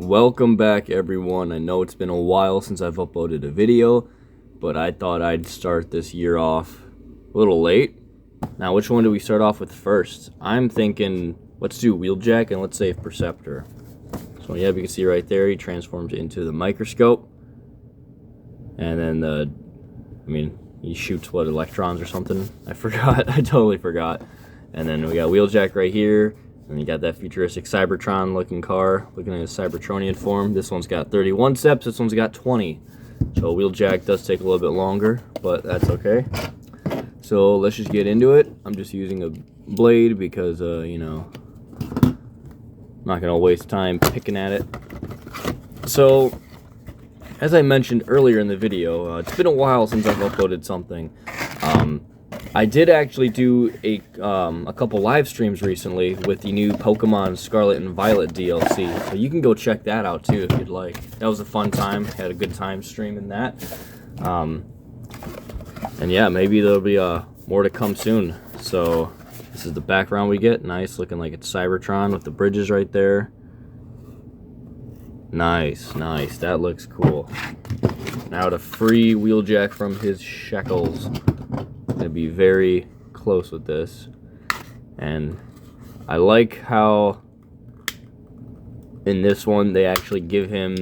Welcome back, everyone. I know it's been a while since I've uploaded a video, but I thought I'd start this year off a little late. Now, which one do we start off with first? I'm thinking, let's do Wheeljack and let's save Perceptor. So yeah, you can see right there, he transforms into the microscope. And then he shoots, what, electrons or something? I forgot. I totally forgot. And then we got Wheeljack right here. And you got that futuristic Cybertron looking car, looking at a Cybertronian form. This one's got 31 steps, this one's got 20. So Wheeljack does take a little bit longer, but that's okay. So let's just get into it. I'm just using a blade because, you know, I'm not going to waste time picking at it. So, as I mentioned earlier in the video, it's been a while since I've uploaded something. I did actually do a couple live streams recently with the new Pokemon Scarlet and Violet DLC, so you can go check that out too if you'd like. That was a fun time. Had a good time streaming that. And yeah, maybe there'll be more to come soon. So this is the background we get. Nice, looking like it's Cybertron with the bridges right there. Nice, nice. That looks cool. Now to free Wheeljack from his shackles. Gonna be very close with this, and I like how in this one they actually give him,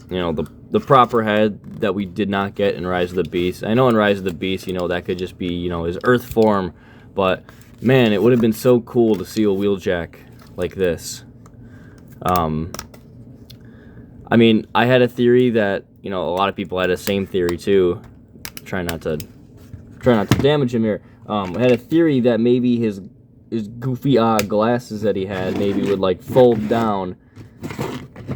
you know, the proper head that we did not get in Rise of the Beasts. I know in Rise of the Beasts, you know, that could just be, you know, his Earth form, but man, it would have been so cool to see a Wheeljack like this. I mean, I had a theory that, you know, a lot of people had the same theory too. Try not to damage him here. I had a theory that maybe his goofy glasses that he had maybe would like fold down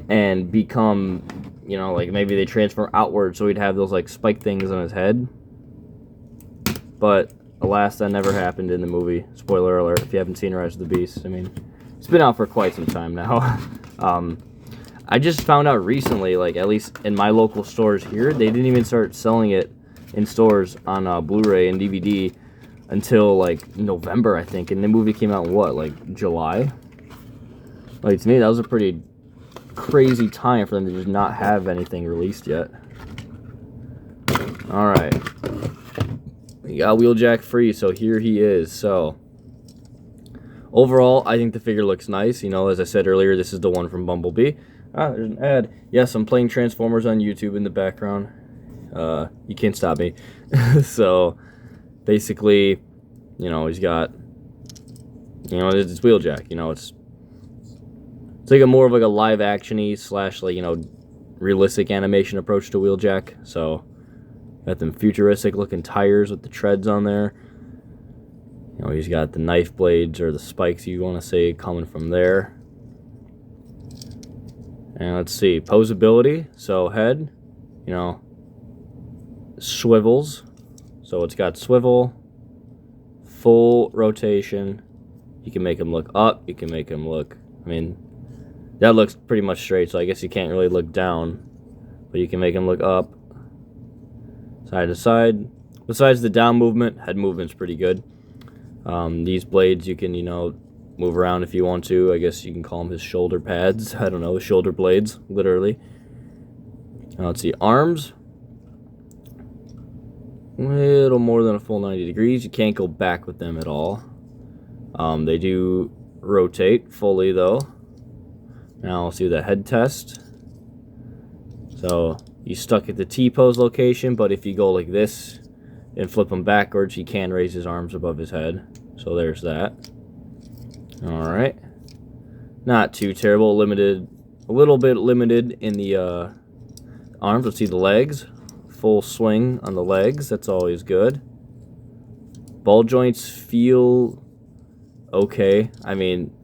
and become, you know, like maybe they transform outward so he'd have those like spike things on his head. But alas, that never happened in the movie. Spoiler alert if you haven't seen Rise of the Beasts. I mean, it's been out for quite some time now. I just found out recently, like at least in my local stores here, they didn't even start selling it in stores on Blu-ray and DVD until like November, I think, and the movie came out in what, like July? Like, to me, that was a pretty crazy time for them to just not have anything released yet. Alright, we got Wheeljack free, so here he is. So overall, I think the figure looks nice. You know, as I said earlier, this is the one from Bumblebee. There's an ad. Yes, I'm playing Transformers on YouTube in the background. You can't stop me. So basically, you know, he's got, you know, it's Wheeljack. You know, it's like a more of like a live actiony slash, like, you know, realistic animation approach to Wheeljack. So got them futuristic looking tires with the treads on there. You know, he's got the knife blades or the spikes, you want to say, coming from there. And let's see, posability. So head, you know, swivels. So it's got swivel, full rotation. You can make him look up, you can make him look, I mean, that looks pretty much straight, so I guess you can't really look down, but you can make him look up, side to side. Besides the down movement, head movement's pretty good. These blades you can, you know, move around if you want to. I guess you can call them his shoulder pads. I don't know, shoulder blades, literally. Now let's see, arms. A little more than a full 90 degrees. You can't go back with them at all. They do rotate fully though. Now let's do the head test. So you stuck at the T-pose location, but if you go like this and flip him backwards, he can raise his arms above his head. So there's that. Alright. Not too terrible. Limited, a little bit limited in the arms. Let's see the legs. Full swing on the legs, that's always good. Ball joints feel okay. I mean,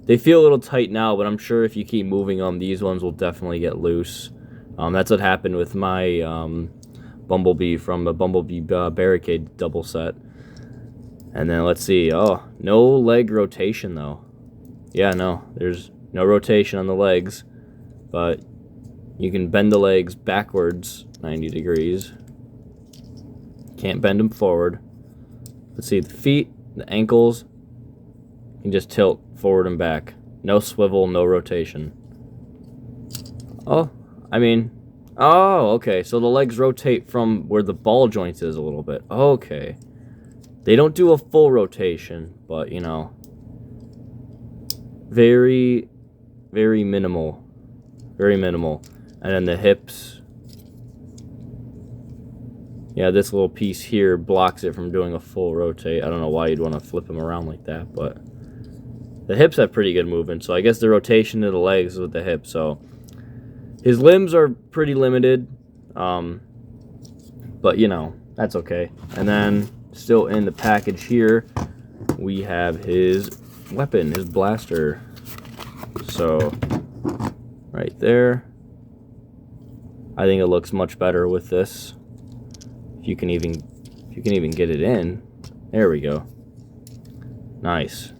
they feel a little tight now, but I'm sure if you keep moving them, these ones will definitely get loose. That's what happened with my Bumblebee from the Bumblebee Barricade double set. And then let's see, oh, no leg rotation though. Yeah, no, there's no rotation on the legs, but you can bend the legs backwards 90 degrees. Can't bend them forward. Let's see, the feet, the ankles, you can just tilt forward and back. No swivel, no rotation. Oh, I mean, oh, okay. So the legs rotate from where the ball joints is a little bit. Okay. They don't do a full rotation, but, you know, very, very minimal. Very minimal. And then the hips. Yeah, this little piece here blocks it from doing a full rotate. I don't know why you'd want to flip him around like that, but the hips have pretty good movement. So I guess the rotation of the legs is with the hips. So his limbs are pretty limited, but, you know, that's okay. And then still in the package here, we have his weapon, his blaster. So right there. I think it looks much better with this. If you can even get it in. There we go. Nice.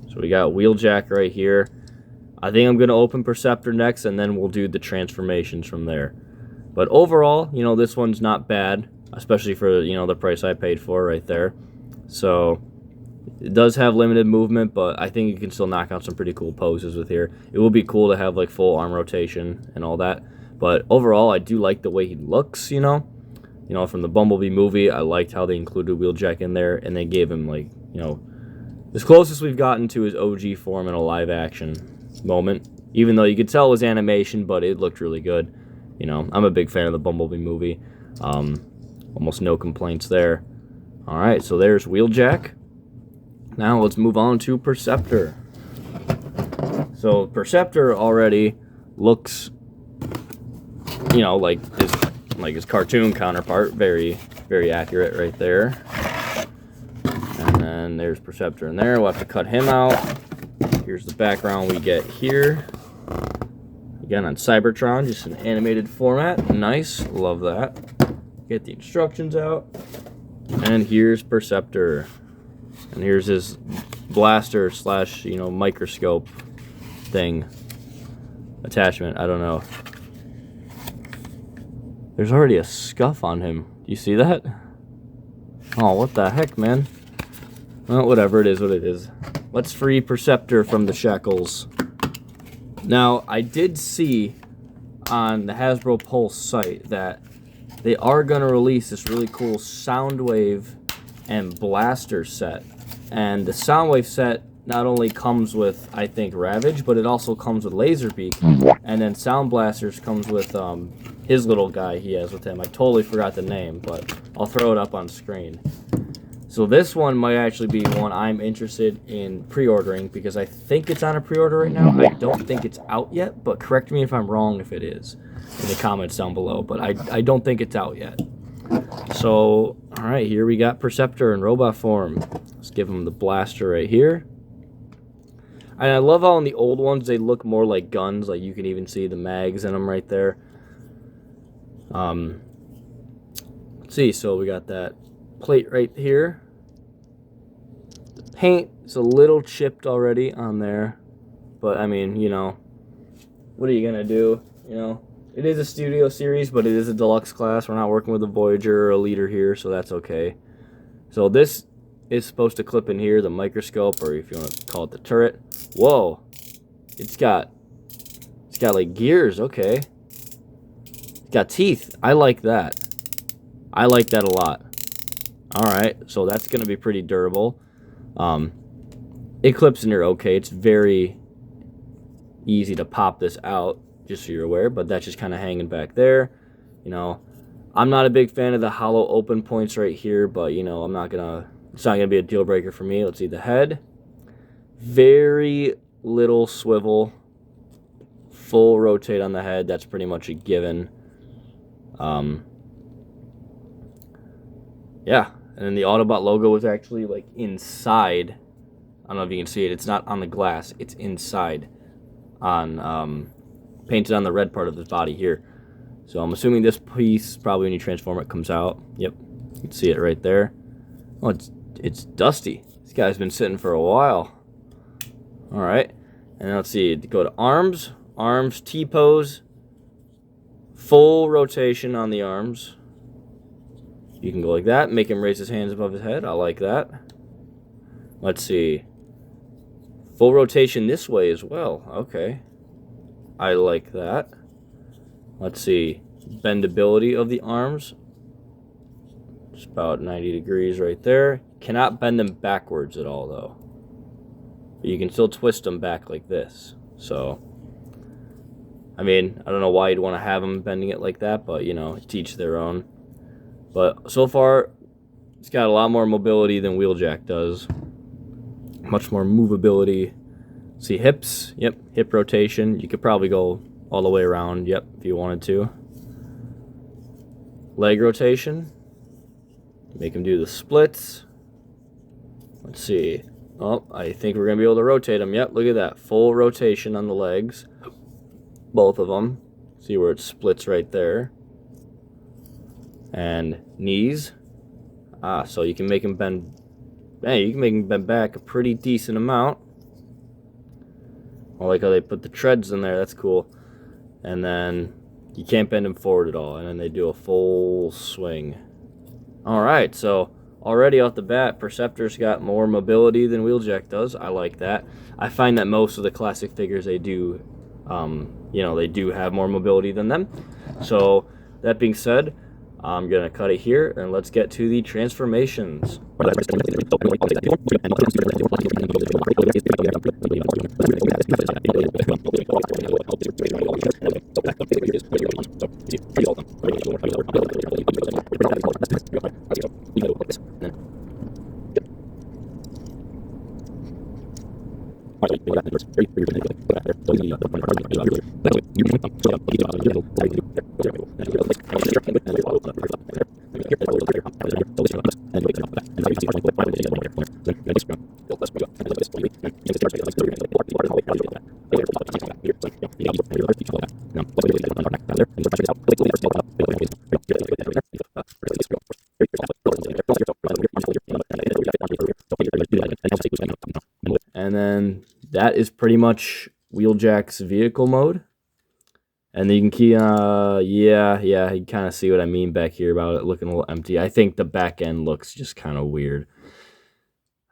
So we got Wheeljack right here. I think I'm going to open Perceptor next, and then we'll do the transformations from there. But overall, you know, this one's not bad, especially for, you know, the price I paid for right there. So it does have limited movement, but I think you can still knock out some pretty cool poses with here. It will be cool to have like full arm rotation and all that. But overall, I do like the way he looks, you know. You know, from the Bumblebee movie, I liked how they included Wheeljack in there, and they gave him, like, you know, as closest we've gotten to his OG form in a live-action moment. Even though you could tell it was animation, but it looked really good. You know, I'm a big fan of the Bumblebee movie. Almost no complaints there. Alright, so there's Wheeljack. Now let's move on to Perceptor. So Perceptor already looks, you know, like his cartoon counterpart. Very, very accurate right there. And then there's Perceptor in there. We'll have to cut him out. Here's the background we get here. Again on Cybertron, just an animated format. Nice, love that. Get the instructions out. And here's Perceptor. And here's his blaster slash, you know, microscope thing. Attachment, I don't know. There's already a scuff on him. Do you see that? Oh, what the heck, man? Well, whatever, it is what it is. Let's free Perceptor from the shackles. Now, I did see on the Hasbro Pulse site that they are going to release this really cool Soundwave and Blaster set. And the Soundwave set not only comes with, I think, Ravage, but it also comes with Laserbeak. And then Sound Blasters comes with his little guy he has with him. I totally forgot the name, but I'll throw it up on screen. So this one might actually be one I'm interested in pre-ordering because I think it's on a pre-order right now. I don't think it's out yet, but correct me if I'm wrong if it is in the comments down below. But I don't think it's out yet. So, alright, here we got Perceptor in robot form. Let's give him the blaster right here. And I love how in the old ones they look more like guns. Like you can even see the mags in them right there. Let's see, so we got that plate right here. The paint is a little chipped already on there. But, I mean, you know, what are you going to do? You know, it is a studio series, but it is a deluxe class. We're not working with a Voyager or a Leader here, so that's okay. So this is supposed to clip in here, the microscope, or if you want to call it the turret. Whoa. It's got like gears, okay. It's got teeth. I like that. I like that a lot. Alright, so that's going to be pretty durable. It clips in here okay. It's very easy to pop this out, just so you're aware, but that's just kind of hanging back there. You know, I'm not a big fan of the hollow open points right here, but, you know, it's not going to be a deal breaker for me. Let's see the head. Very little swivel. Full rotate on the head. That's pretty much a given. Yeah. And then the Autobot logo was actually like inside. I don't know if you can see it. It's not on the glass. It's inside on painted on the red part of the body here. So I'm assuming this piece, probably when you transform it, comes out. Yep. You can see it right there. Oh, it's dusty. This guy's been sitting for a while. Alright. And let's see. Go to arms. Arms, T-pose. Full rotation on the arms. You can go like that. Make him raise his hands above his head. I like that. Let's see. Full rotation this way as well. Okay. I like that. let's see, bendability of the arms. Just about 90 degrees right there. Cannot bend them backwards at all though. But you can still twist them back like this. So, I mean, I don't know why you'd want to have them bending it like that, but you know, teach their own. But so far, it's got a lot more mobility than Wheeljack does. Much more movability. See, hips, yep, hip rotation. You could probably go all the way around, yep, if you wanted to. Leg rotation. Make them do the splits. Let's see. Oh, I think we're going to be able to rotate them. Yep, look at that. Full rotation on the legs. Both of them. See where it splits right there. And knees. Ah, so you can make them bend. Hey, you can make them bend back a pretty decent amount. I like how they put the treads in there. That's cool. And then you can't bend them forward at all. And then they do a full swing. Alright, so already off the bat, Perceptor's got more mobility than Wheeljack does. I like that. I find that most of the classic figures, they do, you know, they do have more mobility than them. So, that being said, I'm going to cut it here, and let's get to the transformations. And then that is pretty much Wheeljack's vehicle mode. And then you can key, yeah, you kind of see what I mean back here about it looking a little empty. I think the back end looks just kind of weird.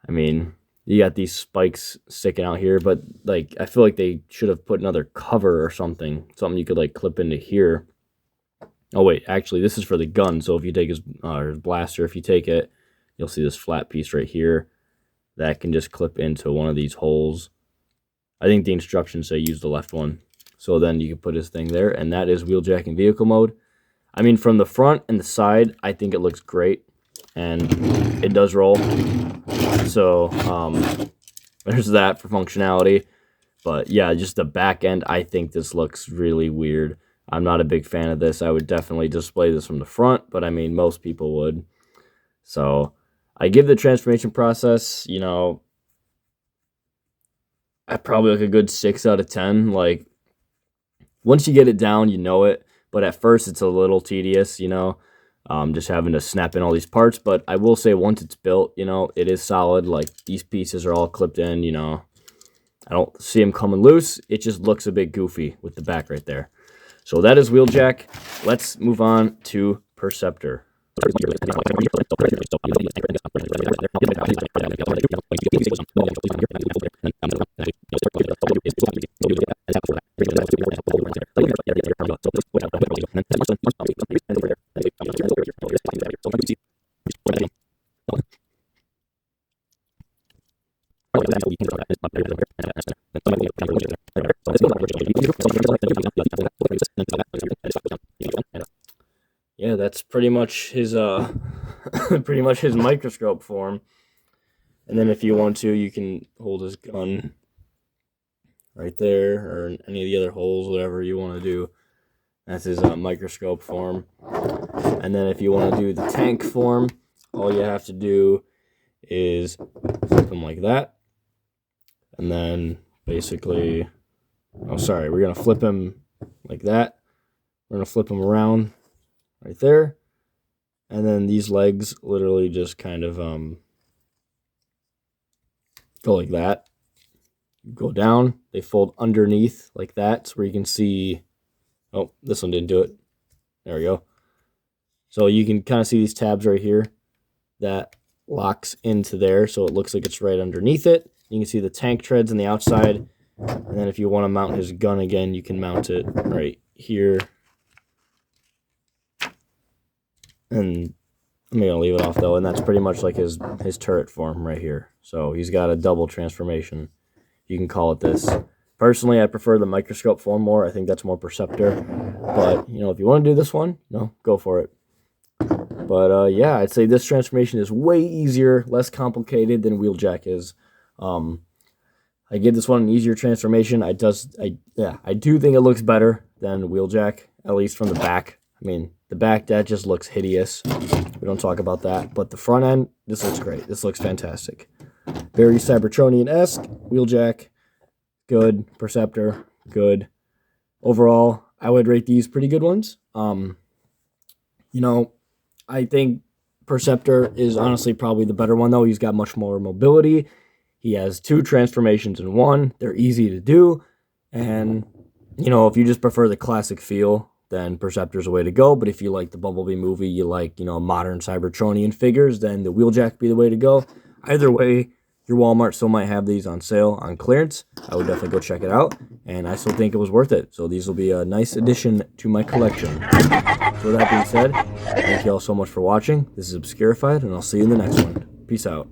I mean, you got these spikes sticking out here, but like I feel like they should have put another cover or something you could like clip into here. Oh wait, actually this is for the gun. So if you take his blaster, if you take it, you'll see this flat piece right here that can just clip into one of these holes. I think the instructions say use the left one. So then you can put his thing there, and that is Wheeljack in vehicle mode. I mean, from the front and the side, I think it looks great, and it does roll. So there's that for functionality. But yeah, just the back end, I think this looks really weird. I'm not a big fan of this. I would definitely display this from the front, but I mean, most people would. So I give the transformation process, you know, I probably like a good 6 out of 10. Like, once you get it down, you know it. But at first, it's a little tedious, you know, just having to snap in all these parts. But I will say, once it's built, you know, it is solid. Like, these pieces are all clipped in, you know. I don't see them coming loose. It just looks a bit goofy with the back right there. So that is Wheeljack. Let's move on to Perceptor. Yeah, that's pretty much his pretty much his microscope form. And then if you want to, you can hold his gun right there, or any of the other holes, whatever you want to do. That's his microscope form. And then if you want to do the tank form, all you have to do is flip him like that. And then basically, oh sorry, we're going to flip him like that. We're going to flip him around right there. And then these legs literally just kind of go like that. Go down, they fold underneath like that, so where you can see, oh, this one didn't do it. There we go. So you can kind of see these tabs right here that locks into there, so it looks like it's right underneath it. You can see the tank treads on the outside, and then if you want to mount his gun again, you can mount it right here And I'm going to leave it off, though, and that's pretty much like his turret form right here. So he's got a double transformation. You can call it this. Personally, I prefer the microscope form more. I think that's more Perceptor. But, you know, if you want to do this one, go for it. But, yeah, I'd say this transformation is way easier, less complicated than Wheeljack is. I give this one an easier transformation. I do think it looks better than Wheeljack, at least from the back. I mean, the back, that just looks hideous. We don't talk about that. But the front end, this looks great. This looks fantastic. Very Cybertronian-esque. Wheeljack, good. Perceptor, good. Overall, I would rate these pretty good ones. You know, I think Perceptor is honestly probably the better one, though. He's got much more mobility. He has 2 transformations in one. They're easy to do. And, you know, if you just prefer the classic feel, then Perceptor's the way to go. But if you like the Bumblebee movie, you like, you know, modern Cybertronian figures, then the Wheeljack be the way to go. Either way, your Walmart still might have these on sale, on clearance. I would definitely go check it out. And I still think it was worth it. So these will be a nice addition to my collection. So with that being said, thank you all so much for watching. This is Obscurified, and I'll see you in the next one. Peace out.